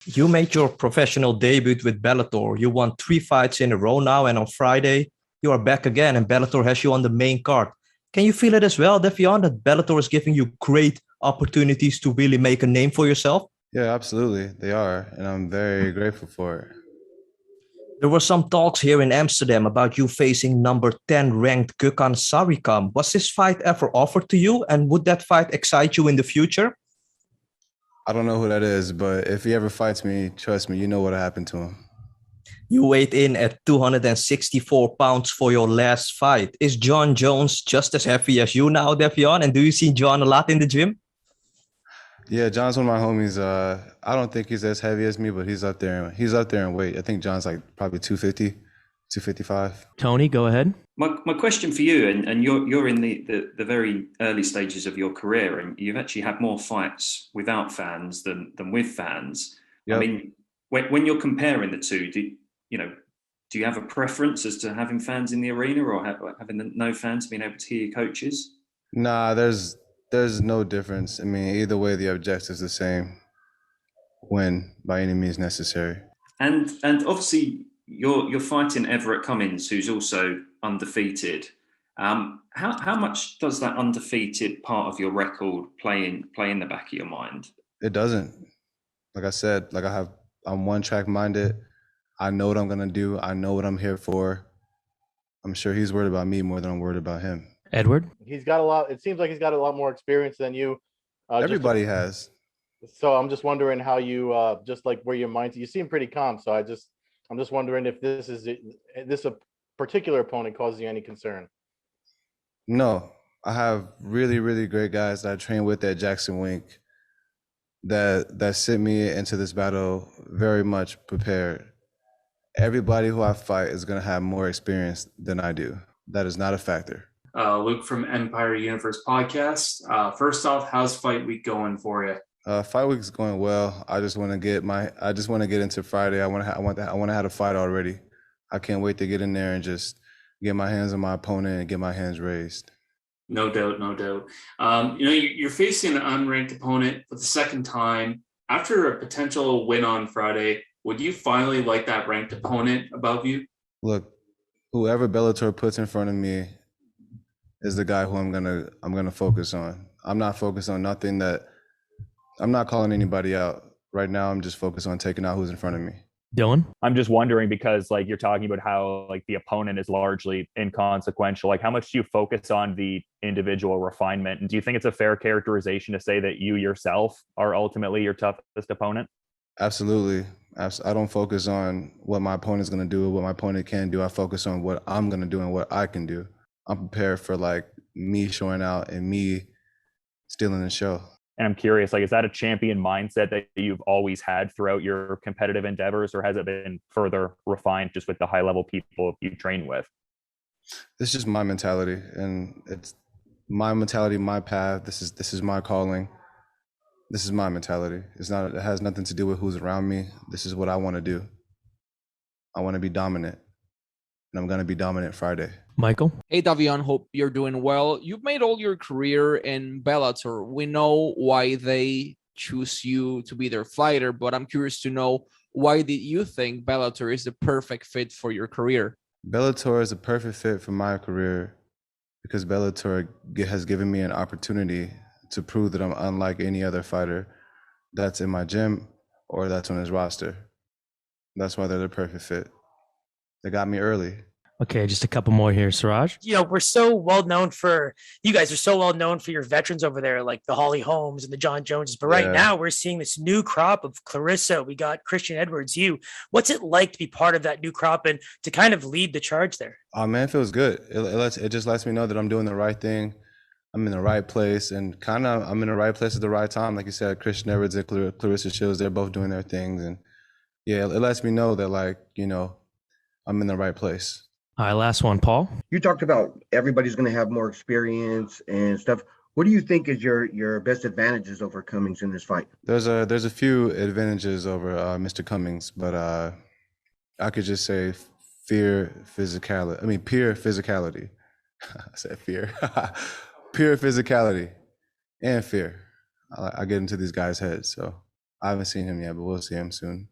You made your professional debut with Bellator. You won 3 fights in a row now, and on Friday, you are back again, and Bellator has you on the main card. Can you feel it as well, Davion, that Bellator is giving you great opportunities to really make a name for yourself? Yeah, absolutely. They are, and I'm very grateful for it. There were some talks here in Amsterdam about you facing number 10 ranked Gökhan Sarikam. Was this fight ever offered to you, and would that fight excite you in the future? I don't know who that is, but if he ever fights me, trust me, you know what'll happen to him. You weighed in at 264 pounds for your last fight. Is John Jones just as heavy as you now, Davion? And do you see John a lot in the gym? Yeah, John's one of my homies. I don't think he's as heavy as me, but he's up there. He's up there in weight. I think John's like probably 250, 255. Tony, go ahead. My question for you, and you're in the very early stages of your career, and you've actually had more fights without fans than with fans. Yep. I mean, when you're comparing the two, do you have a preference as to having fans in the arena or having no fans being able to hear your coaches? Nah, there's no difference. I mean, either way, the objective is the same. Win by any means necessary. And obviously, you're fighting Everett Cummings, who's also undefeated. How much does that undefeated part of your record play in the back of your mind? It doesn't. Like I said, I'm one track minded. I know what I'm gonna do. I know what I'm here for. I'm sure he's worried about me more than I'm worried about him. Edward? He's got a lot. It seems like he's got a lot more experience than you. Everybody has. So I'm just wondering how you, just like where your mind. You seem pretty calm. So I'm just wondering if this a particular opponent causes you any concern. No, I have really, really great guys that I train with at Jackson Wink that sent me into this battle very much prepared. Everybody who I fight is going to have more experience than I do. That is not a factor. Luke from Empire Universe Podcast. First off, how's fight week going for you? Fight week is going well. I just want to get into Friday. I want to have a fight already. I can't wait to get in there and just get my hands on my opponent and get my hands raised. No doubt. You're facing an unranked opponent for the second time. After a potential win on Friday, would you finally like that ranked opponent above you? Look, whoever Bellator puts in front of me is the guy who I'm gonna focus on. I'm not focused on nothing that. I'm not calling anybody out right now. I'm just focused on taking out who's in front of me. Dylan? I'm just wondering because you're talking about how the opponent is largely inconsequential. How much do you focus on the individual refinement? And do you think it's a fair characterization to say that you yourself are ultimately your toughest opponent? Absolutely. I don't focus on what my opponent's going to do or what my opponent can do. I focus on what I'm going to do and what I can do. I'm prepared for me showing out and me stealing the show. And I'm curious, is that a champion mindset that you've always had throughout your competitive endeavors, or has it been further refined just with the high level people you train with? It's just my mentality, and it's my mentality, my path. This is my calling. This is my mentality. It has nothing to do with who's around me. This is what I want to do. I want to be dominant, and I'm going to be dominant Friday. Michael? Hey, Davion, hope you're doing well. You've made all your career in Bellator. We know why they choose you to be their fighter, but I'm curious to know, why did you think Bellator is the perfect fit for your career? Bellator is a perfect fit for my career because Bellator has given me an opportunity to prove that I'm unlike any other fighter that's in my gym or that's on his roster. That's why they're the perfect fit. They got me early. Okay, just a couple more here, Siraj. We're so well known for, you guys are so well known for your veterans over there, like the Holly Holmes and the John Joneses. But right now we're seeing this new crop of Clarissa. We got Christian Edwards. What's it like to be part of that new crop and to kind of lead the charge there? Oh man, it feels good. It just lets me know that I'm doing the right thing. I'm in the right place, and I'm in the right place at the right time. Like you said, Christian Edwards and Clarissa Shields, they're both doing their things. And yeah, it lets me know that I'm in the right place. All right, last one, Paul. You talked about everybody's going to have more experience and stuff. What do you think is your best advantages over Cummings in this fight? There's a few advantages over Mr. Cummings, but I could just say pure physicality. I said fear. Pure physicality and fear. I get into these guys' heads, so I haven't seen him yet, but we'll see him soon.